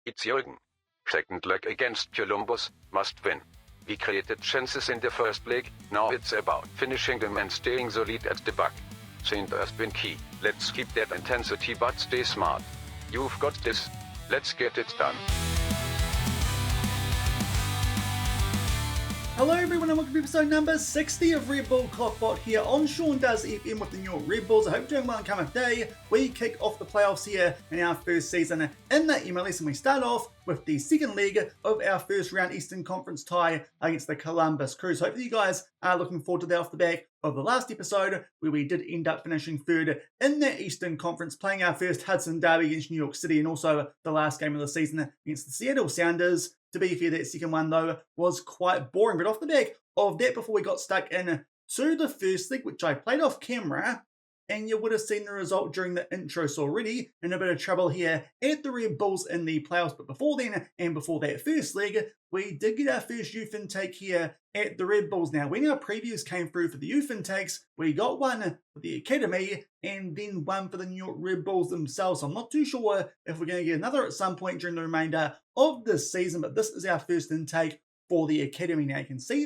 It's Jürgen. Second leg against Columbus, must win. We created chances in the first leg, now it's about finishing them and staying solid at the back. Saint has been key, let's keep that intensity but stay smart. You've got this, let's get it done. Hello everyone and welcome to episode number 60 of Red Bull KloppBot here on Sean Does FM with the New York Red Bulls. I hope you're doing well and coming today. We kick off the playoffs here in our first season in the MLS and we start off with the second leg of our first round Eastern Conference tie against the Columbus Crew. So hopefully you guys are looking forward to that off the back of the last episode where we did end up finishing third in the Eastern Conference, playing our first Hudson derby against New York City and also the last game of the season against the Seattle Sounders. To be fair, that second one, though, was quite boring. But off the back of that, before we got stuck in to the first leg, which I played off camera, and you would have seen the result during the intros already, in a bit of trouble here at the Red Bulls in the playoffs. But before then, and before that first leg, we did get our first youth intake here at the Red Bulls. Now, when our previews came through for the youth intakes, we got one for the Academy and then one for the New York Red Bulls themselves. So I'm not too sure if we're going to get another at some point during the remainder of this season, but this is our first intake for the Academy. Now, you can see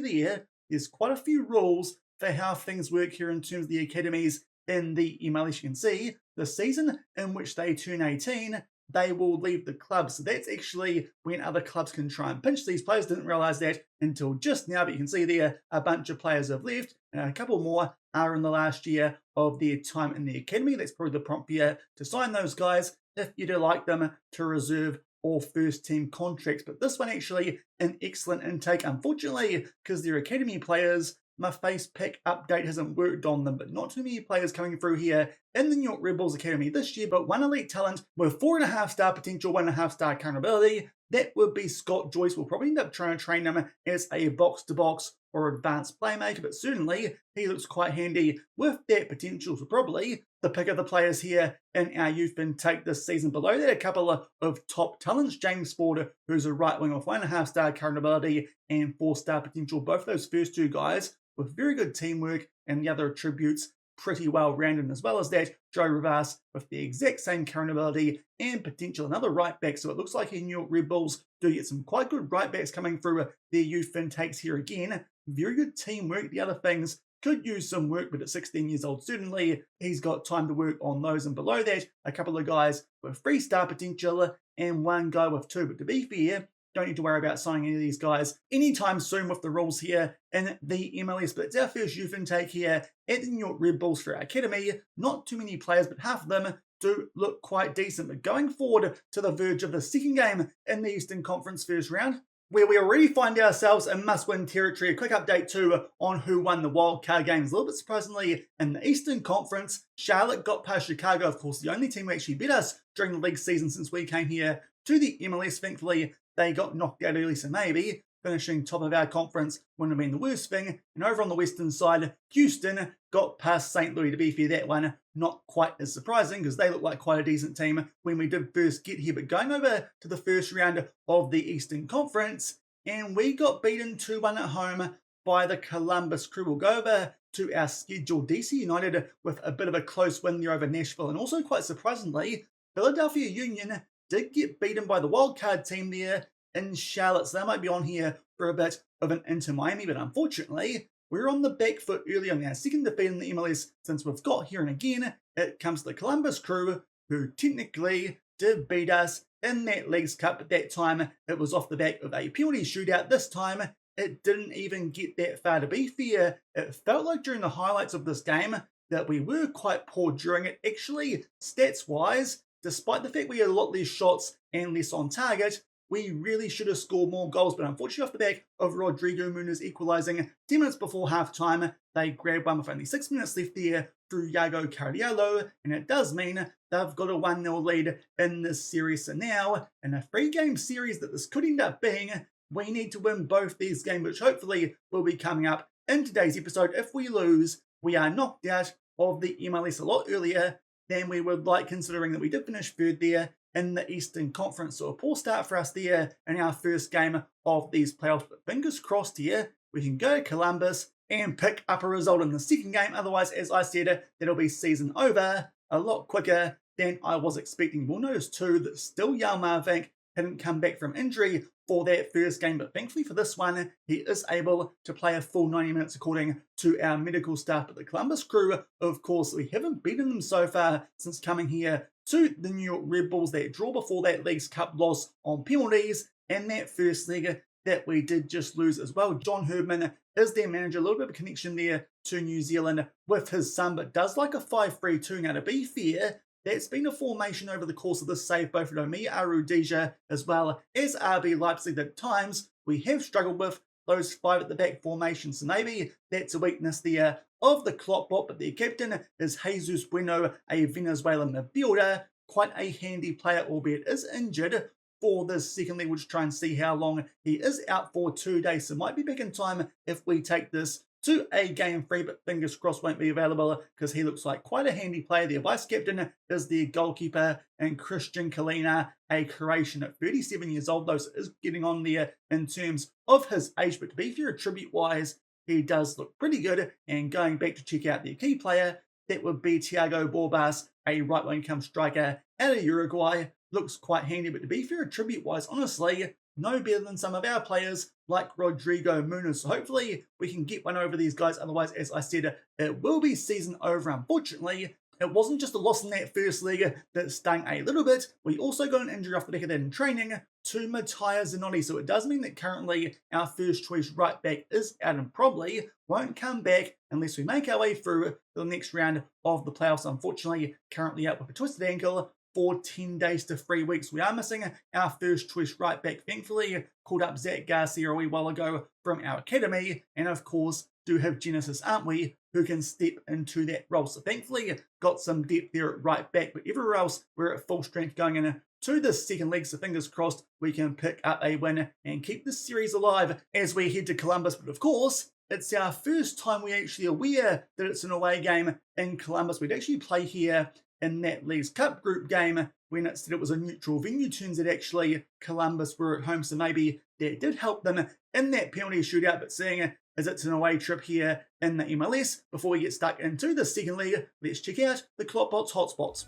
there's quite a few rules for how things work here in terms of the academies in the MLS. You can see the season in which they turn 18, they will leave the club. So that's actually when other clubs can try and pinch these players. Didn't realize that until just now, but you can see there a bunch of players have left and a couple more are in the last year of their time in the academy. That's probably the prompt here to sign those guys if you'd like them to reserve or first team contracts. But this one actually an excellent intake, unfortunately, because they're academy players. My face pick update hasn't worked on them, but not too many players coming through here in the New York Red Bulls Academy this year, but one elite talent with 4.5 star potential, 1.5 star current ability. That would be Scott Joyce. We'll probably end up trying to train him as a box-to-box or advanced playmaker, but certainly he looks quite handy with that potential. So probably the pick of the players here in our youth intake this season. Below that, a couple of top talents. James Ford, who's a right winger with 1.5 star current ability and 4 star potential. Both of those first two guys with very good teamwork and the other attributes pretty well rounded. As well as that, Joe Rivas with the exact same current ability and potential, another right back. So it looks like in New York Red Bulls do get some quite good right backs coming through their youth intakes here again. Very good teamwork. The other things could use some work, but at 16 years old, certainly he's got time to work on those. And below that, a couple of guys with 3 star potential and one guy with 2. But to be fair, don't need to worry about signing any of these guys anytime soon with the rules here in the MLS. But it's our first youth intake here at the New York Red Bulls for our academy. Not too many players, but half of them do look quite decent. But going forward to the verge of the second game in the Eastern Conference first round, where we already find ourselves in must-win territory. A quick update too on who won the wildcard games. A little bit surprisingly, in the Eastern Conference, Charlotte got past Chicago. Of course, the only team who actually beat us during the league season since we came here to the MLS. Thankfully, they got knocked out early, so maybe finishing top of our conference wouldn't have been the worst thing. And over on the western side, Houston got past St. Louis. To be fair, that one not quite as surprising because they look like quite a decent team when we did first get here. But going over to the first round of the Eastern Conference, and we got beaten 2-1 at home by the Columbus Crew. We'll go over to our schedule. DC United with a bit of a close win there over Nashville. And also quite surprisingly, Philadelphia Union did get beaten by the wildcard team there in Charlotte. So they might be on here for a bit of an Inter Miami. But unfortunately, we're on the back foot early on our second defeat in the MLS since we've got here. And again, it comes to the Columbus Crew, who technically did beat us in that Leagues Cup. At that time, it was off the back of a penalty shootout. This time, it didn't even get that far. To be fair, it felt like during the highlights of this game that we were quite poor during it. Actually, stats-wise, despite the fact we had a lot less shots and less on target, we really should have scored more goals. But unfortunately, off the back of Rodrigo Muniz equalising 10 minutes before half-time, they grabbed one with only 6 minutes left there through Yago Cardiello, and it does mean they've got a 1-0 lead in this series. So now, in a 3-game series that this could end up being, we need to win both these games, which hopefully will be coming up in today's episode. If we lose, we are knocked out of the MLS a lot earlier than we would like, considering that we did finish third there in the Eastern Conference. So a poor start for us there in our first game of these playoffs. But fingers crossed here, we can go to Columbus and pick up a result in the second game. Otherwise, as I said, that'll be season over a lot quicker than I was expecting. We'll notice too that still Yalmar Vank hadn't come back from injury for that first game, but thankfully for this one, he is able to play a full 90 minutes according to our medical staff. But the Columbus Crew, of course, we haven't beaten them so far since coming here to the New York Red Bulls. That draw before that Leagues Cup loss on penalties, and that first leg that we did just lose as well. John Herdman is their manager, a little bit of a connection there to New Zealand with his son, but does like a 5-3-2. Now, to be fair, that's been a formation over the course of this save, both with Omi Arudija as well as RB Leipzig. At times we have struggled with those 5 at the back formations, so maybe that's a weakness there of the KloppBot. But their captain is Jesus Bueno, a Venezuelan midfielder, quite a handy player, albeit is injured for this second leg. We'll just try and see how long he is out for, 2 days, so might be back in time if we take this to a game 3, but fingers crossed won't be available because he looks like quite a handy player. Their vice captain is their goalkeeper, and Christian Kalina, a Croatian at 37 years old, though, so is getting on there in terms of his age. But to be fair, attribute-wise, he does look pretty good. And going back to check out their key player, that would be Thiago Borbas, a right-wing-come striker out of Uruguay. Looks quite handy, but to be fair, attribute-wise, honestly, no better than some of our players like Rodrigo Muniz. So hopefully we can get one over these guys. Otherwise, as I said, it will be season over, unfortunately. It wasn't just a loss in that first leg that stung a little bit. We also got an injury off the back of that in training to Matthias Zanotti. So it does mean that currently our first choice right back is out and probably won't come back unless we make our way through the next round of the playoffs. Unfortunately, currently out with a twisted ankle for 10 days to 3 weeks. We are missing our first choice right back. Thankfully, called up Zach Garcia a wee while ago from our academy, and of course do have Genesis, aren't we, who can step into that role. So thankfully got some depth there at right back, but everywhere else we're at full strength going into the second leg. So fingers crossed we can pick up a win and keep this series alive as we head to Columbus. But of course, it's our first time we actually aware that it's an away game in Columbus. We'd actually play here in that Leagues Cup group game when it said it was a neutral venue. Turns out actually Columbus were at home, so maybe that did help them in that penalty shootout. But seeing as it's an away trip here in the MLS, before we get stuck into the second leg, let's check out the KloppBot's hotspots.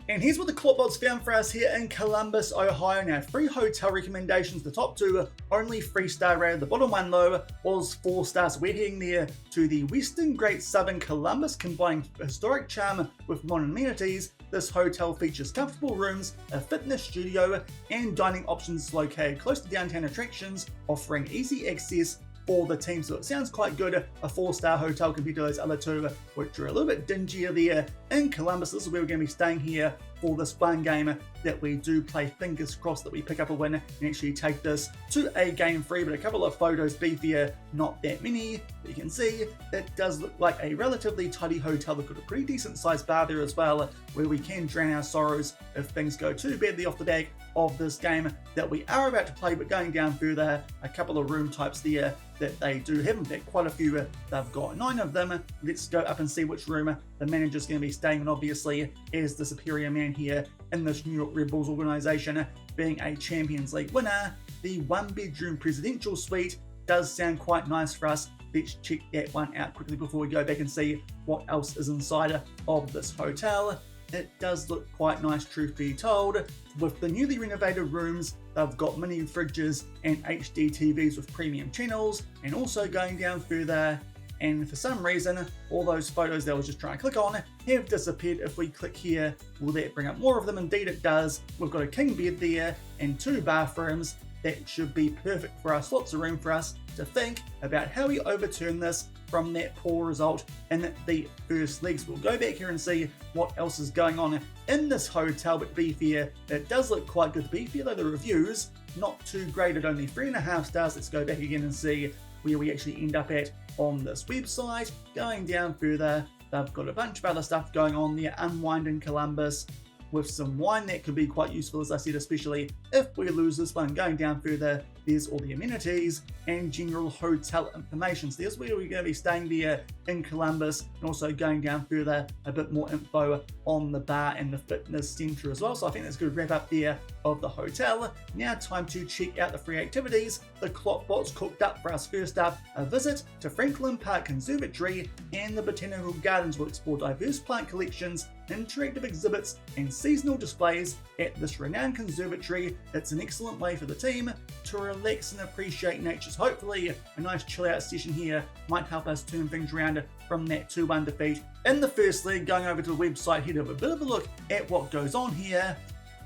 And here's what the KloppBot's found for us here in Columbus, Ohio. Now, 3 hotel recommendations. The top 2 only 3-star rated. The bottom 1 though was 4 stars. We're heading there to the Western Great Southern Columbus, combining historic charm with modern amenities. This hotel features comfortable rooms, a fitness studio, and dining options located close to downtown attractions, offering easy access for the team. So it sounds quite good, a 4-star hotel compared to those other 2, which are a little bit dingier there in Columbus. This is where we're going to be staying here for this one game that we do play. Fingers crossed that we pick up a win and actually take this to a game 3. But a couple of photos beef here, not that many, but you can see it does look like a relatively tidy hotel. They've got a pretty decent sized bar there as well, where we can drown our sorrows if things go too badly off the back of this game that we are about to play. But going down further, a couple of room types there that they do have. In fact, quite a few. They've got 9 of them. Let's go up and see which room the manager's going to be staying in. Obviously, as the superior man here in this New York Red Bulls organization, being a Champions League winner, the 1-bedroom presidential suite does sound quite nice for us. Let's check that one out quickly before we go back and see what else is inside of this hotel. It does look quite nice, truth be told. With the newly renovated rooms, they've got mini fridges and HD TVs with premium channels, and also going down further, and for some reason, all those photos that I was just trying to click on have disappeared. If we click here, will that bring up more of them? Indeed it does. We've got a king bed there and 2 bathrooms. That should be perfect for us. Lots of room for us to think about how we overturn this from that poor result in the first legs. We'll go back here and see what else is going on in this hotel. But to be fair, it does look quite good. To be fair though, the reviews, not too great at only 3.5 stars. Let's go back again and see where we actually end up at on this website. Going down further, they've got a bunch of other stuff going on there. Unwind in Columbus with some wine that could be quite useful, as I said, especially if we lose this one. Going down further, there's all the amenities and general hotel information. So there's where we're going to be staying there in Columbus, and also going down further, a bit more info on the bar and the fitness center as well. So I think that's a good wrap up there of the hotel. Now time to check out the free activities. The KloppBot's cooked up for us. First up, a visit to Franklin Park Conservatory and the Botanical Gardens will explore diverse plant collections, interactive exhibits and seasonal displays at this renowned conservatory. It's an excellent way for the team to relax and appreciate nature. So hopefully a nice chill out session here might help us turn things around from that 2-1 defeat in the first leg. Going over to the website here to have a bit of a look at what goes on here,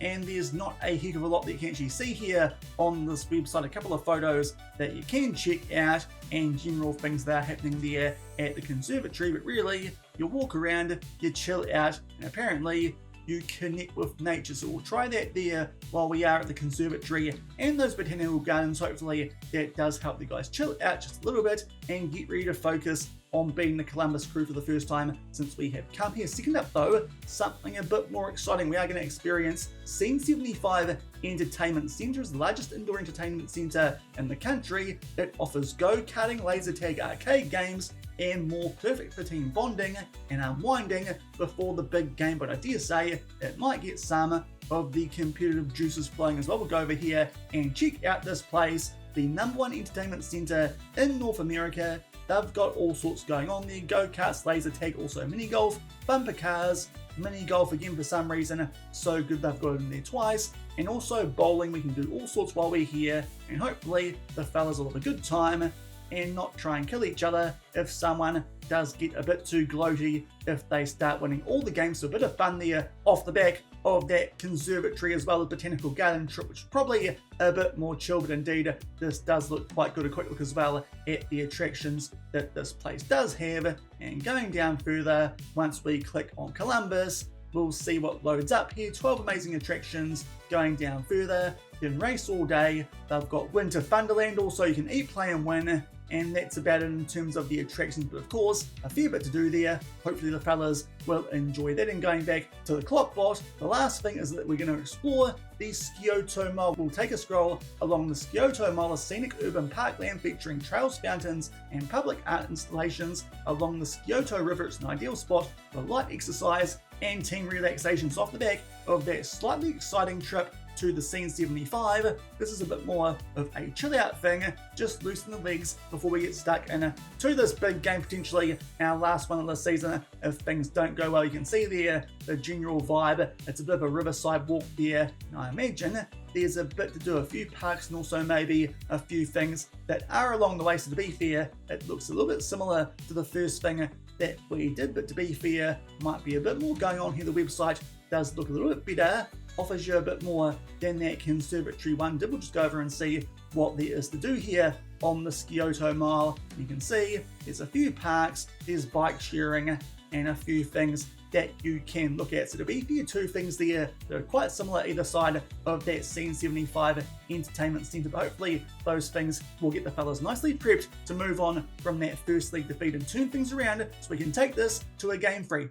and there's not a heck of a lot that you can actually see here on this website. A couple of photos that you can check out and general things that are happening there at the conservatory, but really you walk around, you chill out, and apparently you connect with nature. So we'll try that there while we are at the conservatory and those botanical gardens. Hopefully that does help the guys chill out just a little bit and get ready to focus on beating the Columbus Crew for the first time since we have come here. Second up though, something a bit more exciting. We are going to experience Scene 75 Entertainment Centre, is the largest indoor entertainment centre in the country. It offers go-karting, laser tag, arcade games and more, perfect for team bonding and unwinding before the big game. But I dare say it might get some of the competitive juices flowing as well. We'll go over here and check out this place, the #1 entertainment centre in North America. They've got all sorts going on there: go-karts, laser tag, also mini golf, bumper cars, mini golf again for some reason, so good they've got it in there twice, and also bowling. We can do all sorts while we're here, and hopefully the fellas will have a good time and not try and kill each other if someone does get a bit too gloaty if they start winning all the games. So a bit of fun there off the back of that conservatory as well as botanical garden trip, which is probably a bit more chill, but indeed this does look quite good. A quick look as well at the attractions that this place does have, and going down further, once we click on Columbus, we'll see what loads up here. 12 amazing attractions. Going down further, you can race all day. They've got Winter Thunderland, also you can eat, play and win, and that's about it in terms of the attractions. But of course, a fair bit to do there. Hopefully the fellas will enjoy that. And going back to the KloppBot, the last thing is that we're going to explore the Scioto Mall. We'll take a stroll along the Scioto Mall, a scenic urban parkland featuring trails, fountains and public art installations along the Scioto River. It's an ideal spot for light exercise and team relaxations. Off the back of that slightly exciting trip to the Scene 75, this is a bit more of a chill out thing, just loosen the legs before we get stuck in to this big game, potentially our last one of the season if things don't go well. You can see there the general vibe. It's a bit of a riverside walk there, and I imagine there's a bit to do, a few parks and also maybe a few things that are along the way. So to be fair, it looks a little bit similar to the first thing that we did, but to be fair, might be a bit more going on here. The website does look a little bit better, offers you a bit more than that conservatory one did. We'll just go over and see what there is to do here on the Scioto Mall. You can see there's a few parks, there's bike sharing and a few things that you can look at. So to be fair, two things there that are quite similar either side of that Scene 75 Entertainment Centre, but hopefully those things will get the fellas nicely prepped to move on from that first league defeat and turn things around so we can take this to a game 3.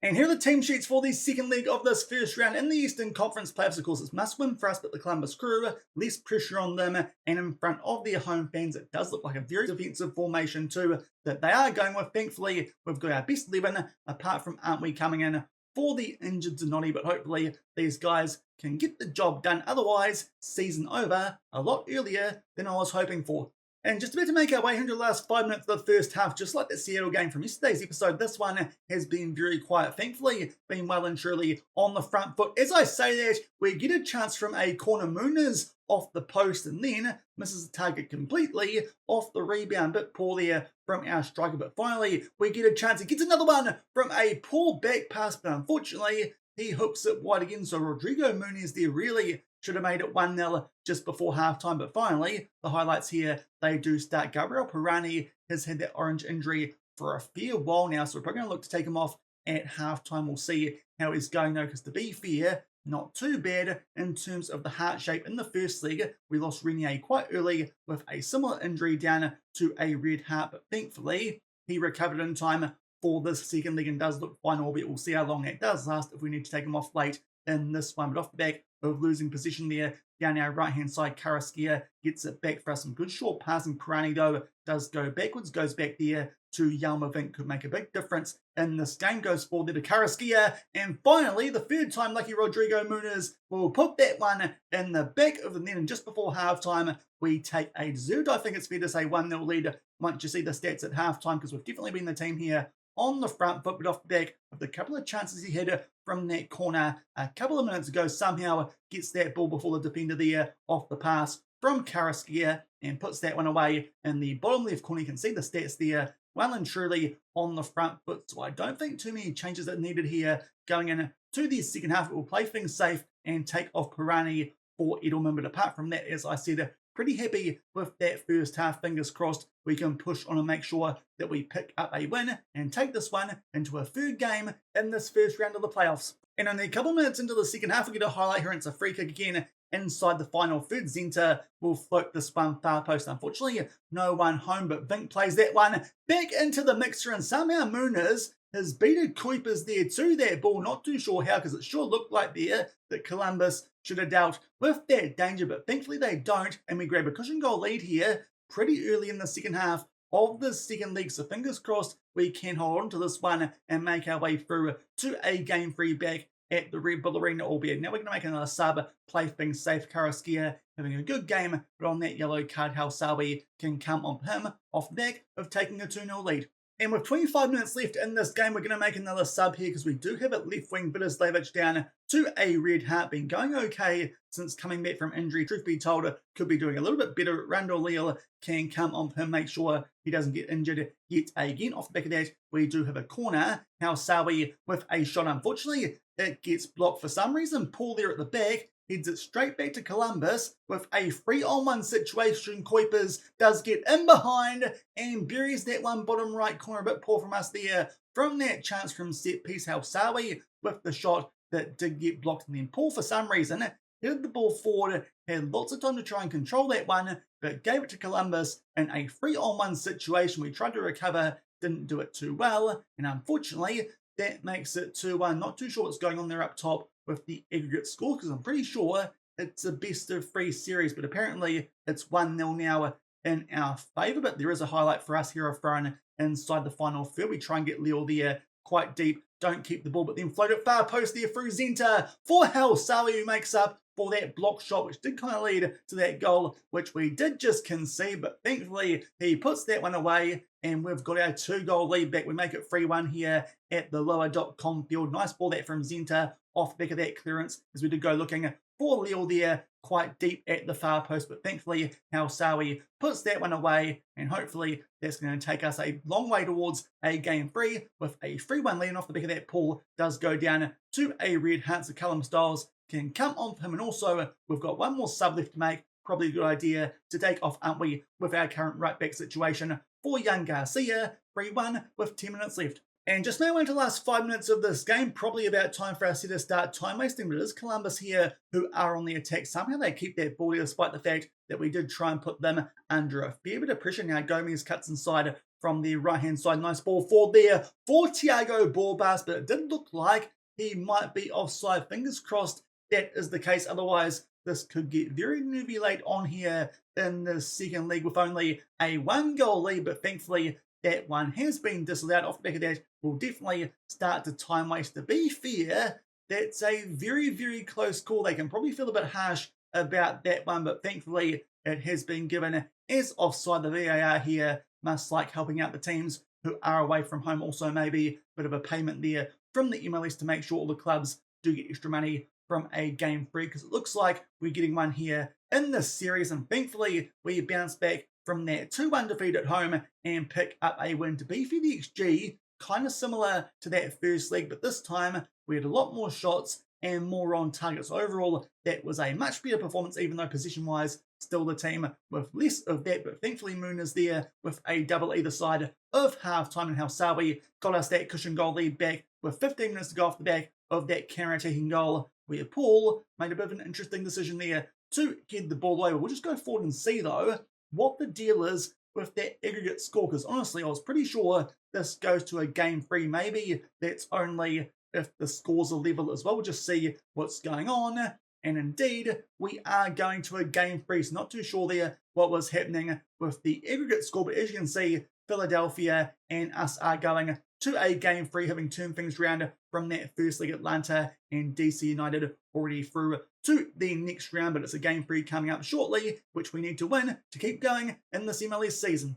And here are the team sheets for the second leg of this first round in the Eastern Conference playoffs. Of course, it's must win for us, but the Columbus Crew, less pressure on them, and in front of their home fans, it does look like a very defensive formation too that they are going with. Thankfully, we've got our best 11, apart from Aren't We coming in for the injured Zanotti, but hopefully these guys can get the job done. Otherwise, season over a lot earlier than I was hoping for. And just about to make our way into the last 5 minutes of the first half, just like the Seattle game from yesterday's episode, this one has been very quiet. Thankfully, been well and truly on the front foot. As I say that, we get a chance from a corner. Mooners off the post and then misses the target completely off the rebound. Bit poor there from our striker, but finally we get a chance. He gets another one from a poor back pass, but unfortunately he hooks it wide again. So Rodrigo Muniz there really should have made it 1-0 just before halftime, but finally, the highlights here, they do start. Gabriel Pirani has had that orange injury for a fair while now, so we're probably going to look to take him off at halftime. We'll see how he's going though, because to be fair, not too bad in terms of the heart shape. In the first leg, we lost Renier quite early with a similar injury down to a red heart, but thankfully, he recovered in time for this second leg and does look fine, albeit we'll see how long that does last if we need to take him off late in this one, but off the back of losing position there down our right-hand side, Karaskia gets it back for us. Some good short passing. Pirani, though, does go backwards, goes back there to Yalmavink, could make a big difference in this game. Goes forward there to Karaskia, and finally, the third time lucky Rodrigo Muniz will put that one in the back of the net, and just before halftime, we take a deserved, I think it's fair to say, 1-0 lead once you see the stats at halftime, because we've definitely been the team here on the front foot, but off the back of the couple of chances he had from that corner a couple of minutes ago, somehow gets that ball before the defender there off the pass from Karaskia and puts that one away in the bottom left corner. You can see the stats there well and truly on the front foot, so I don't think too many changes are needed here going in to the second half. It will play things safe and take off Pirani for Edelman, but apart from that, as I said, pretty happy with that first half. Fingers crossed we can push on and make sure that we pick up a win and take this one into a third game in this first round of the playoffs. And only a couple minutes into the second half, we get a highlight here, and it's a free kick again inside the final third. Zenta will float this one far post. Unfortunately, no one home, but Vink plays that one back into the mixer, and somehow Muniz has beaten Kuipers there to that ball. Not too sure how, because it sure looked like there that Columbus should have dealt with that danger, but thankfully they don't, and we grab a cushion goal lead here pretty early in the second half of the second league. So fingers crossed we can hold on to this one and make our way through to a game free back at the Red Bull Arena, albeit now we're going to make another sub, play things safe. Karaskia having a good game, but on that yellow card, Halsawi can come on him off the back of taking a 2-0 lead. And with 25 minutes left in this game, we're going to make another sub here because we do have it left wing Vidislavic down to a red heart. Been going okay since coming back from injury. Truth be told, could be doing a little bit better. Randall Leal can come on him, make sure he doesn't get injured yet again. Off the back of that, we do have a corner. Now Sawi with a shot. Unfortunately, it gets blocked for some reason. Paul there at the back heads it straight back to Columbus with a 3-on-1 situation. Kuipers does get in behind and buries that one bottom right corner. A bit poor from us there from that chance from set piece. Halsawi with the shot that did get blocked, and then Paul for some reason headed the ball forward, had lots of time to try and control that one, but gave it to Columbus in a 3-on-1 situation. We tried to recover, didn't do it too well, and unfortunately that makes it 2-1. Not too sure what's going on there up top with the aggregate score, because I'm pretty sure it's a best of 3 series, but apparently it's 1-0 now in our favour. But there is a highlight for us here, a thrown inside the final third. We try and get Leo there quite deep, don't keep the ball, but then float it far post there through Zenta for Halsawi, who makes up for that block shot, which did kind of lead to that goal, which we did just concede, but thankfully he puts that one away, and we've got our 2-goal lead back. We make it 3-1 here at the lower.com field. Nice ball that from Zenta off the back of that clearance, as we did go looking for Leo there quite deep at the far post, but thankfully Halsawi puts that one away, and hopefully that's going to take us a long way towards a game 3 with a 3-1 lead. And off the back of that, Paul does go down to a red heart, so Callum Styles can come on for him, and also we've got one more sub left to make. Probably a good idea to take off, aren't we, with our current right back situation for young Garcia. 3-1 with 10 minutes left. And just now into the last 5 minutes of this game, probably about time for us to start time wasting, but it is Columbus here who are on the attack. Somehow they keep that ball there, despite the fact that we did try and put them under a fair bit of pressure. Now Gomez cuts inside from the right-hand side. Nice ball forward there for Thiago Borbas, but it did look like he might be offside. Fingers crossed that is the case. Otherwise, this could get very nervy late on here in the second league with only a 1-goal lead, but thankfully that one has been disallowed. Off the back of that, we'll definitely start to time waste. To be fair, that's a very, very close call. They can probably feel a bit harsh about that one, but thankfully it has been given as offside. The VAR here must like helping out the teams who are away from home. Also maybe a bit of a payment there from the MLS to make sure all the clubs do get extra money from a game 3, because it looks like we're getting one here in this series, and thankfully we bounce back from that 2-1 defeat at home and pick up a win. To be fair, the XG kind of similar to that first leg, but this time we had a lot more shots and more on target. So overall, that was a much better performance, even though position-wise, still the team with less of that. But thankfully, Moon is there with a double either side of halftime, and Halsawi got us that cushion goal lead back with 15 minutes to go off the back of that counter-attacking goal, where Paul made a bit of an interesting decision there to head the ball over. We'll just go forward and see, though, what the deal is with that aggregate score, because honestly, I was pretty sure this goes to a game 3. Maybe that's only if the scores are level as well. We'll just see what's going on. And indeed, we are going to a game 3. So not too sure there what was happening with the aggregate score. But as you can see, Philadelphia and us are going to a game 3, having turned things around from that first leg. Atlanta and DC United already through to the next round. But it's a game 3 coming up shortly, which we need to win to keep going in this MLS season.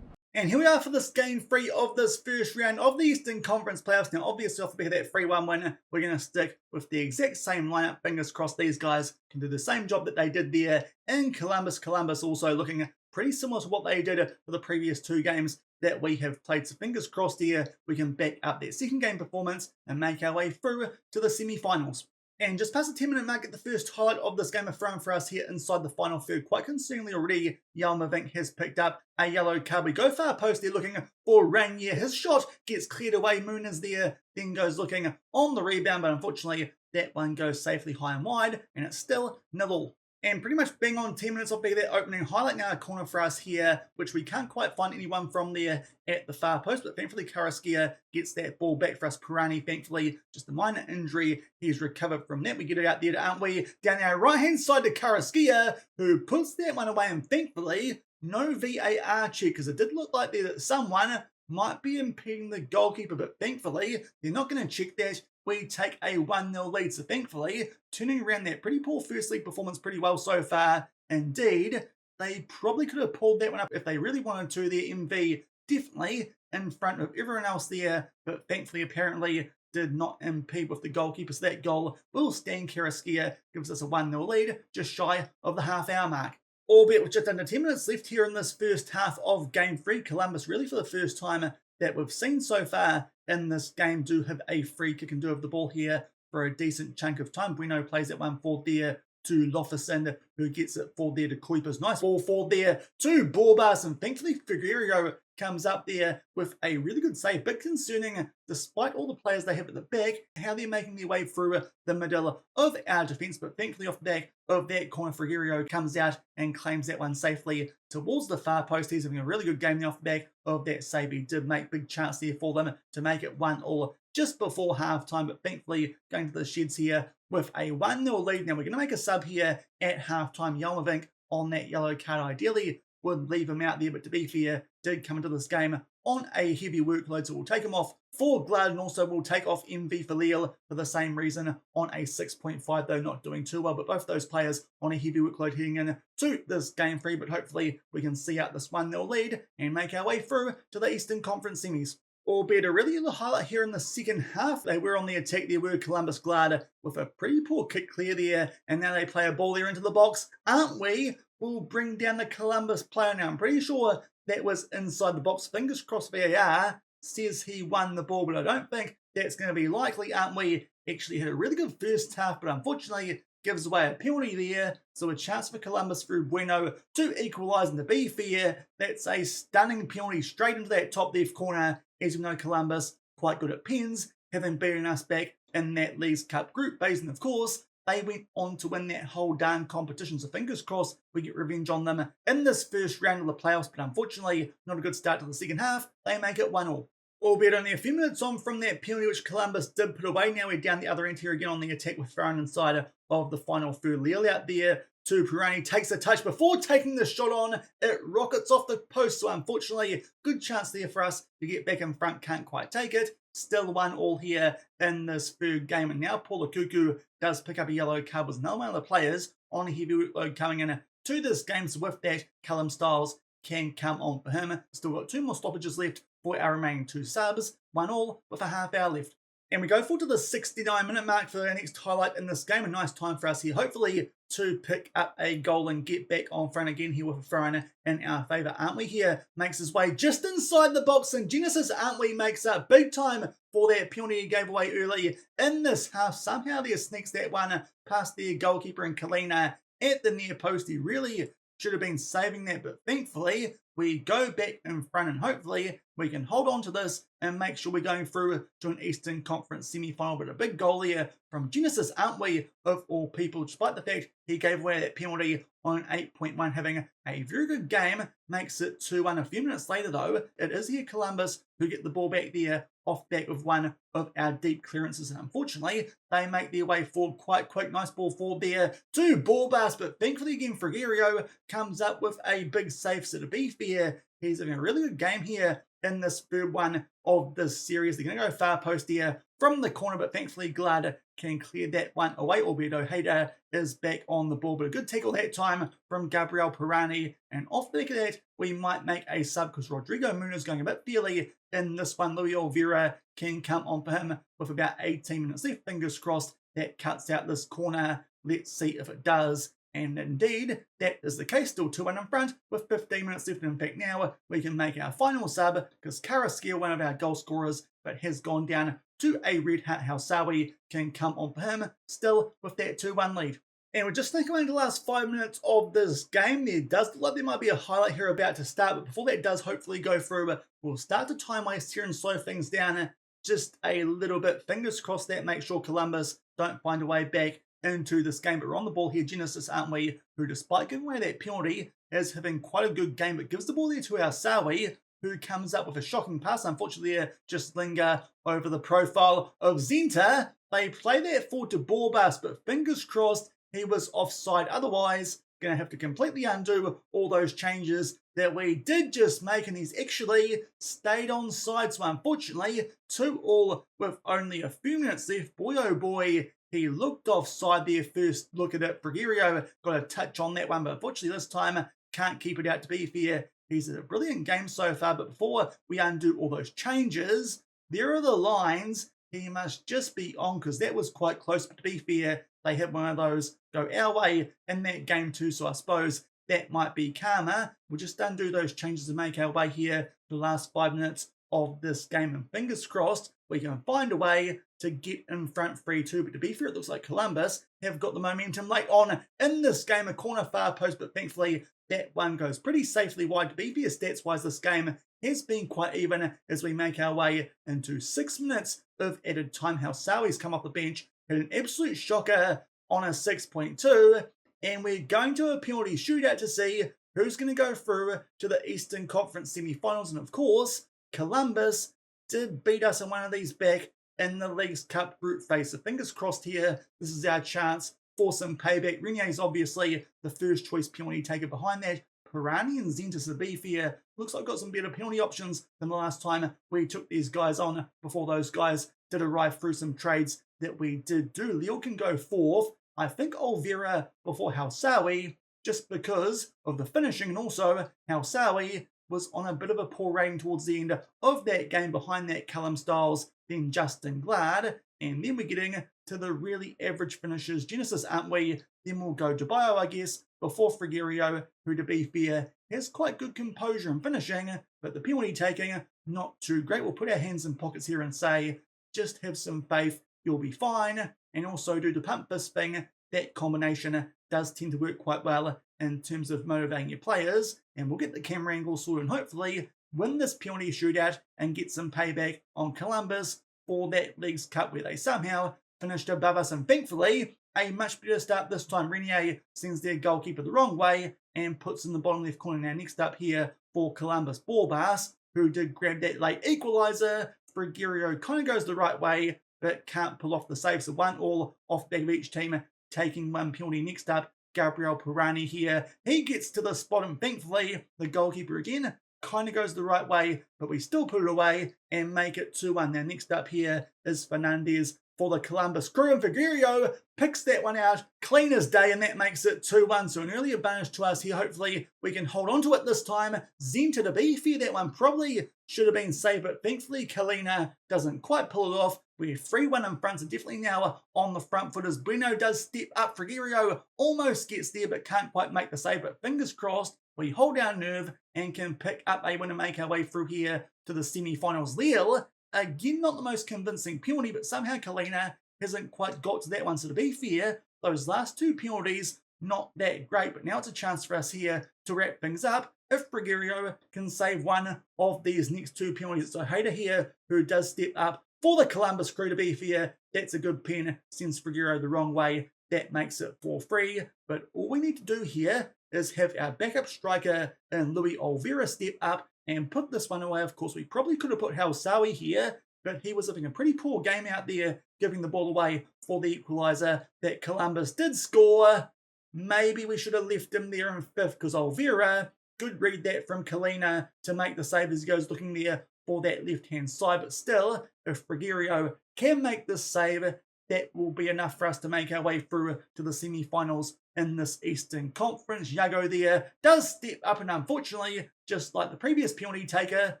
And here we are for this game 3 of this first round of the Eastern Conference playoffs. Now, obviously, off the back of that 3-1 win, we're going to stick with the exact same lineup. Fingers crossed these guys can do the same job that they did there in Columbus. Columbus also looking pretty similar to what they did for the previous 2 games that we have played. So fingers crossed here we can back up that second game performance and make our way through to the semi-finals. And just past the 10-minute mark at the first highlight of this game of thrown for us here inside the final third. Quite concerningly already, Yalmavink has picked up a yellow card. We go far post there looking for Ranier. His shot gets cleared away. Moon is there, then goes looking on the rebound, but unfortunately that one goes safely high and wide, and it's still 0-0. And pretty much being on 10 minutes off that opening highlight. Now a corner for us here, which we can't quite find anyone from there at the far post, but thankfully Karaskia gets that ball back for us. Pirani, thankfully, just a minor injury. He's recovered from that. We get it out there, aren't we? Down our right-hand side to Karaskia, who puts that one away, and thankfully, no VAR check, because it did look like there that someone might be impeding the goalkeeper, but thankfully, they're not going to check that. We take a 1-0 lead, so thankfully, turning around that pretty poor first league performance pretty well so far. Indeed, they probably could have pulled that one up if they really wanted to. Their MV definitely in front of everyone else there, but thankfully, apparently, did not impede with the goalkeeper. So that goal will stand. Karaskia gives us a 1-0 lead, just shy of the half-hour mark. Albeit with just under 10 minutes left here in this first half of Game 3, Columbus really for the first time that we've seen so far in this game do have a free kick and do have the ball here for a decent chunk of time. Bueno plays that one forward there to Lofferson, who gets it forward there to Kuipers. Nice ball forward there to Borbas, and thankfully Figueiredo comes up there with a really good save. Bit concerning, despite all the players they have at the back, how they're making their way through the middle of our defence. But thankfully off the back of that corner, Figueiredo comes out and claims that one safely towards the far post. He's having a really good game there off the back of that save. He did make big chance there for them to make it 1-1 just before half-time, but thankfully going to the sheds here with a 1-0 lead. Now we're going to make a sub here at half-time. Yalmavink on that yellow card ideally would leave him out there, but to be fair, did come into this game on a heavy workload, so we'll take him off for Glad, and also we'll take off MV for Leal for the same reason on a 6.5, though not doing too well, but both those players on a heavy workload heading in to this Game 3, but hopefully we can see out this 1-0 lead and make our way through to the Eastern Conference semis. Albeit a really little highlight here in the second half. They were on the attack there, were Columbus Glad with a pretty poor kick clear there, and now they play a ball there into the box, aren't we? We'll bring down the Columbus player now. I'm pretty sure that was inside the box. Fingers crossed VAR says he won the ball, but I don't think that's going to be likely, aren't we? Actually had a really good first half, but unfortunately gives away a penalty there. So a chance for Columbus through Bueno to equalise, and to be fair, that's a stunning penalty straight into that top left corner. As we know, Columbus quite good at pens, having beaten us back in that Leagues Cup group phase, and of course, they went on to win that whole darn competition. So fingers crossed we get revenge on them in this first round of the playoffs. But unfortunately, not a good start to the second half. They make it 1-1. Albeit only a few minutes on from that penalty, which Columbus did put away. Now we're down the other end here again on the attack with thrown inside of the final third. Leal out there to Pirani, takes a touch before taking the shot on. It rockets off the post. So unfortunately, good chance there for us to get back in front. Can't quite take it. Still 1-1 here in this third game. And now Paula Cuckoo does pick up a yellow card. Was another one of the players on a heavy workload coming in to this game. So with that, Callum Stiles can come on for him. Still got 2 more stoppages left for our remaining 2 subs. 1-1 with a half hour left. And we go forward to the 69-minute mark for our next highlight in this game. A nice time for us here, hopefully, to pick up a goal and get back on front again here with a throw in our favour, aren't we? Here makes his way just inside the box, and Genesis, aren't we, makes up big time for that penalty he gave away early in this half. Somehow there sneaks that one past their goalkeeper and Kalina at the near post. He really should have been saving that, but thankfully we go back in front and hopefully we can hold on to this and make sure we're going through to an Eastern Conference semi-final. But a big goal here from Genesis, aren't we, of all people, despite the fact he gave away that penalty on 8.1, having a very good game, makes it 2-1. A few minutes later, though, it is here Columbus who get the ball back there off back of one of our deep clearances. And unfortunately, they make their way forward quite quick. Nice ball forward there to Borbas, but thankfully again, Frigerio comes up with a big save. So to be fair, he's having a really good game here in this third one of this series. They're going to go far post here from the corner, but thankfully Glad can clear that one away, albeit Ojeda is back on the ball. But a good tackle that time from Gabriel Pirani, and off the back of that, we might make a sub because Rodrigo Munoz going a bit fairly in this one. Louis Oliveira can come on for him with about 18 minutes left. Fingers crossed that cuts out this corner. Let's see if it does. And indeed, that is the case. Still 2-1 in front with 15 minutes left. In fact, now we can make our final sub because Carrasquilla, one of our goal scorers, but has gone down to a red hat. Hausawi can come on for him, still with that 2-1 lead. And we're just thinking about the last 5 minutes of this game. There does look like there might be a highlight here about to start, but before that does hopefully go through, we'll start to time waste here and slow things down just a little bit. Fingers crossed that makes sure Columbus don't find a way back into this game. But we're on the ball here, Genesis, aren't we, who despite giving away that penalty is having quite a good game, but gives the ball there to Hausawi, who comes up with a shocking pass. Unfortunately, just linger over the profile of Zinta. They play that forward to Borbas, but fingers crossed he was offside. Otherwise, going to have to completely undo all those changes that we did just make, and he's actually stayed on side. So unfortunately, 2-2 with only a few minutes left. Boy, oh boy, he looked offside there first look at it. Frigerio got a touch on that one, but unfortunately this time can't keep it out. To be fair, he's had a brilliant game so far, but before we undo all those changes, there are the lines he must just be on, because that was quite close. But to be fair, they had one of those go our way in that game too, so I suppose that might be karma. We'll just undo those changes and make our way here for the last 5 minutes of this game, and fingers crossed we can find a way to get in front 3-2. But to be fair, it looks like Columbus have got the momentum late on in this game. A corner far post, but thankfully that one goes pretty safely wide. To be fair, stats-wise, this game has been quite even as we make our way into 6 minutes of added time. Hausawi's come off the bench, had an absolute shocker on a 6.2, and we're going to a penalty shootout to see who's going to go through to the Eastern Conference semi-finals. And of course, Columbus did beat us in one of these back in the Leagues Cup group phase. So fingers crossed here, this is our chance for some payback. Renier's obviously the first choice penalty taker. Behind that, Pirani and Zentis, to be fair, looks like got some better penalty options than the last time we took these guys on before those guys did arrive through some trades that we did do. Leo can go fourth. I think Oliveira before Hausawi, just because of the finishing, and also Hausawi was on a bit of a poor rating towards the end of that game. Behind that, Callum Stiles, then Justin Glad, and then we're getting to the really average finishers. Genesis, aren't we? Then we'll go Bio, I guess, before Frigerio, who, to be fair, has quite good composure in finishing, but the penalty taking, not too great. We'll put our hands in pockets here and say, just have some faith, you'll be fine. And also do the pump fist thing. That combination does tend to work quite well in terms of motivating your players. And we'll get the camera angle sorted and hopefully win this penalty shootout and get some payback on Columbus for that Leagues Cup where they somehow finished above us. And thankfully, a much better start this time. Renier sends their goalkeeper the wrong way and puts in the bottom left corner. Now next up here for Columbus, Borbas, who did grab that late equaliser. Frigerio kind of goes the right way, but can't pull off the save. So 1-1 off back of each team, taking one penalty. Next up, Gabriel Pirani here. He gets to the spot, and thankfully, the goalkeeper again kind of goes the right way, but we still put it away and make it 2-1. Now, next up here is Fernandez for the Columbus crew, and Frigerio picks that one out clean as day, and that makes it 2-1. So an early advantage to us here. Hopefully, we can hold on to it this time. Zenta, to be fair, that one probably should have been safe, but thankfully, Kalina doesn't quite pull it off. We're 3-1 in front, so definitely now on the front foot as Bueno does step up. Frigerio almost gets there, but can't quite make the save. But fingers crossed, we hold our nerve and can pick up a win and make our way through here to the semi-finals. Lille, again, not the most convincing penalty, but somehow Kalina hasn't quite got to that one. So to be fair, those last two penalties, not that great. But now it's a chance for us here to wrap things up if Frigerio can save one of these next two penalties. So Hader here, who does step up for the Columbus crew, to be fair. That's a good pen, sends Frigerio the wrong way. That makes it 4-3. But all we need to do here is have our backup striker and Louis Olvera step up and put this one away. Of course, we probably could have put Halsawi here, but he was having a pretty poor game out there, giving the ball away for the equaliser that Columbus did score. Maybe we should have left him there in fifth, because Olvera, good read that from Kalina to make the save as he goes looking there for that left-hand side. But still, if Frigerio can make this save, that will be enough for us to make our way through to the semi-finals in this Eastern Conference. Yago there does step up, and unfortunately, just like the previous penalty taker,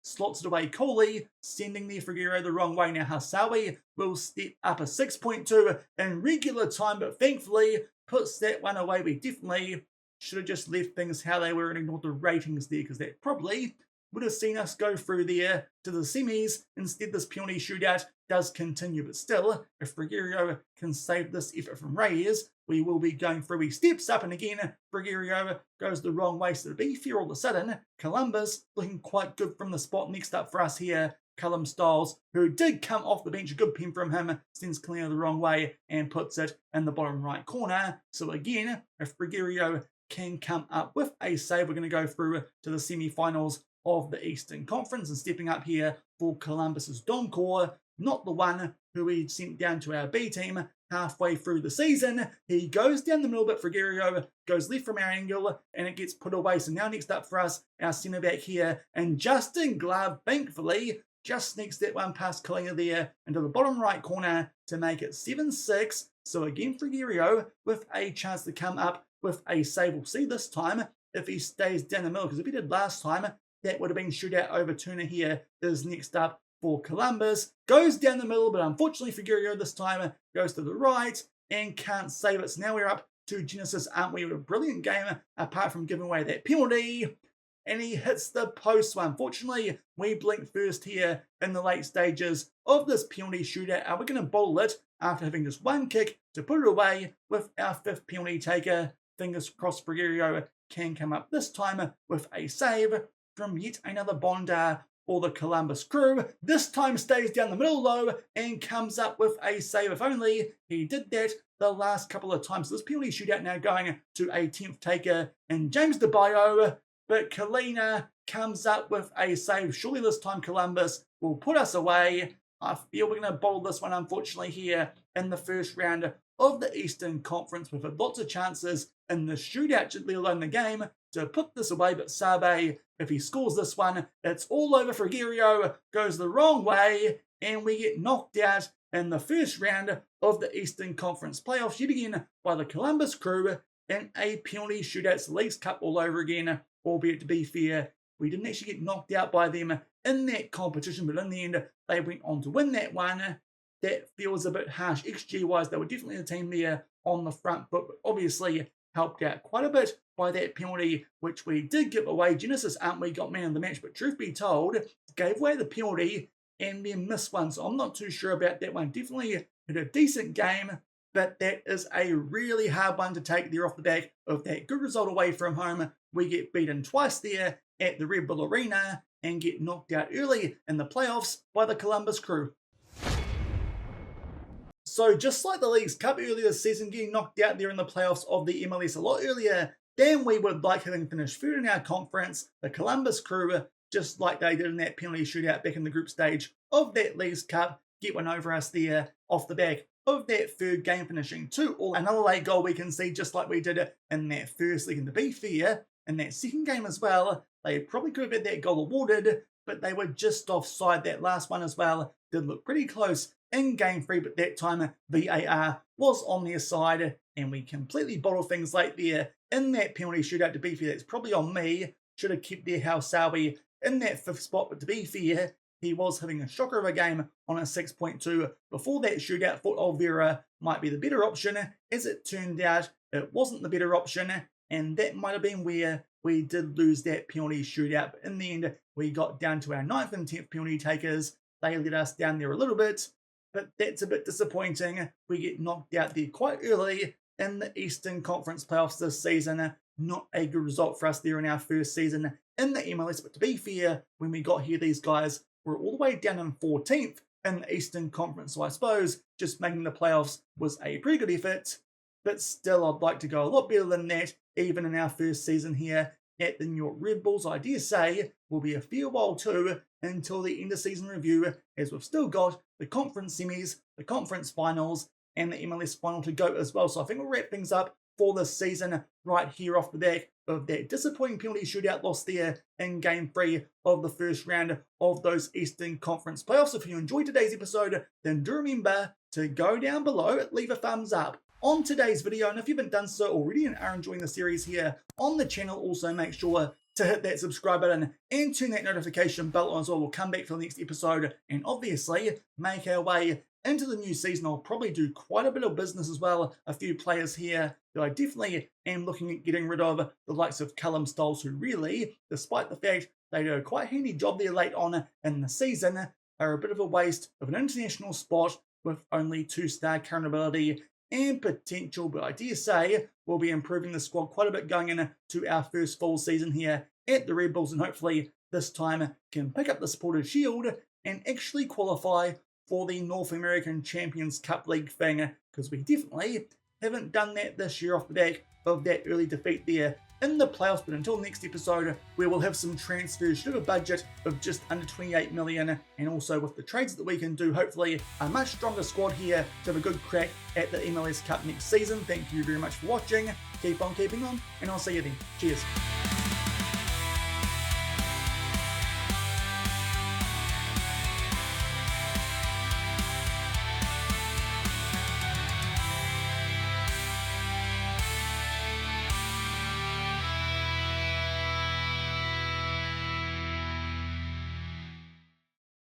slots it away coolly, sending the Frigerio the wrong way. Now Hasawi will step up a 6.2 in regular time, but thankfully puts that one away. We definitely should have just left things how they were and ignored the ratings there, because that probably would have seen us go through there to the semis. Instead, this penalty shootout does continue, but still, if Frigerio can save this effort from Reyes, we will be going through. He steps up, and again, Frigerio goes the wrong way. So to be fair, all of a sudden, Columbus looking quite good from the spot. Next up for us here, Callum Stiles, who did come off the bench. A good pen from him, sends Kalina the wrong way and puts it in the bottom right corner. So again, if Frigerio can come up with a save, we're going to go through to the semi-finals of the Eastern Conference. And stepping up here for Columbus's Doncor, not the one who we sent down to our B team halfway through the season. He goes down the middle, but Frigerio goes left from our angle and it gets put away. So now next up for us, our centre back here, and Justin Glove, thankfully, just sneaks that one past Kalina there into the bottom right corner to make it 7-6. So again, Frigerio with a chance to come up with a save. We'll see this time if he stays down the middle, because if he did last time, that would have been shootout overturner. Here is next up for Columbus. Goes down the middle, but unfortunately Frigerio this time goes to the right and can't save it. So now we're up to Genesis, aren't we? A brilliant game apart from giving away that penalty. And he hits the post. So unfortunately, we blinked first here in the late stages of this penalty shootout. We're going to bowl it after having just one kick to put it away with our fifth penalty taker. Fingers crossed Frigerio can come up this time with a save from yet another Bondar for the Columbus crew. This time stays down the middle low and comes up with a save. If only he did that the last couple of times. So this penalty shootout now going to a 10th taker and James DeBio, but Kalina comes up with a save. Surely this time Columbus will put us away. I feel we're going to bowl this one, unfortunately, here in the first round of the Eastern Conference. We've had lots of chances in the shootout, let alone the game, to put this away, but Sabe, if he scores this one, it's all over. Frigerio goes the wrong way, and we get knocked out in the first round of the Eastern Conference playoffs, yet again by the Columbus crew in a penalty shootout. It's the Leagues Cup all over again, albeit to be fair, we didn't actually get knocked out by them in that competition, but in the end, they went on to win that one. That feels a bit harsh. XG-wise, they were definitely the team there on the front foot, but obviously helped out quite a bit by that penalty, which we did give away. Genesis, aren't we, got man of the match, but truth be told, gave away the penalty and then missed one, so I'm not too sure about that one. Definitely had a decent game, but that is a really hard one to take there off the back of that good result away from home. We get beaten twice there at the Red Bull Arena and get knocked out early in the playoffs by the Columbus crew. So just like the Leagues Cup earlier this season, getting knocked out there in the playoffs of the MLS a lot earlier than we would like, having finished third in our conference, the Columbus crew, just like they did in that penalty shootout back in the group stage of that Leagues Cup, get one over us there off the back of that third game, finishing 2-2. Another late goal we can see, just like we did in that first league. And to be fair, in that second game as well, they probably could have had that goal awarded, but they were just offside. That last one as well did look pretty close in game 3, but that time VAR was on their side and we completely bottled things late there in that penalty shootout. To be fair, that's probably on me. Should have kept their Halsawi in that 5th spot, but to be fair, he was having a shocker of a game on a 6.2 before that shootout. Thought Olvera might be the better option. As it turned out, it wasn't the better option, and that might have been where we did lose that penalty shootout. But in the end, we got down to our 9th and 10th penalty takers. They let us down there a little bit, but that's a bit disappointing. We get knocked out there quite early in the Eastern Conference playoffs this season. Not a good result for us there in our first season in the MLS, but to be fair, when we got here, these guys were all the way down in 14th in the Eastern Conference, so I suppose just making the playoffs was a pretty good effort, but still I'd like to go a lot better than that, even in our first season here at the New York Red Bulls. I dare say will be a fair while too until the end of season review, as we've still got the conference semis, the conference finals, and the MLS final to go as well. So I think we'll wrap things up for this season right here off the back of that disappointing penalty shootout loss there in Game 3 of the first round of those Eastern Conference playoffs. If you enjoyed today's episode, then do remember to go down below, leave a thumbs up on today's video, and if you haven't done so already and are enjoying the series here on the channel, also make sure to hit that subscribe button and turn that notification bell on as well. We'll come back for the next episode and obviously make our way into the new season. I'll probably do quite a bit of business as well. A few players here that I definitely am looking at getting rid of, the likes of Callum Stoles, who really, despite the fact they do a quite handy job there late on in the season, are a bit of a waste of an international spot with only 2-star current ability and potential, but I dare say we'll be improving the squad quite a bit going into our first full season here at the Red Bulls, and hopefully this time can pick up the Supporters' Shield and actually qualify for the North American Champions Cup League thing, because we definitely haven't done that this year off the back of that early defeat there in the playoffs. But until next episode, where we'll have some transfers, should have a budget of just under 28 million, and also with the trades that we can do, hopefully a much stronger squad here to have a good crack at the MLS Cup next season. Thank you very much for watching, keep on keeping on, and I'll see you then. Cheers.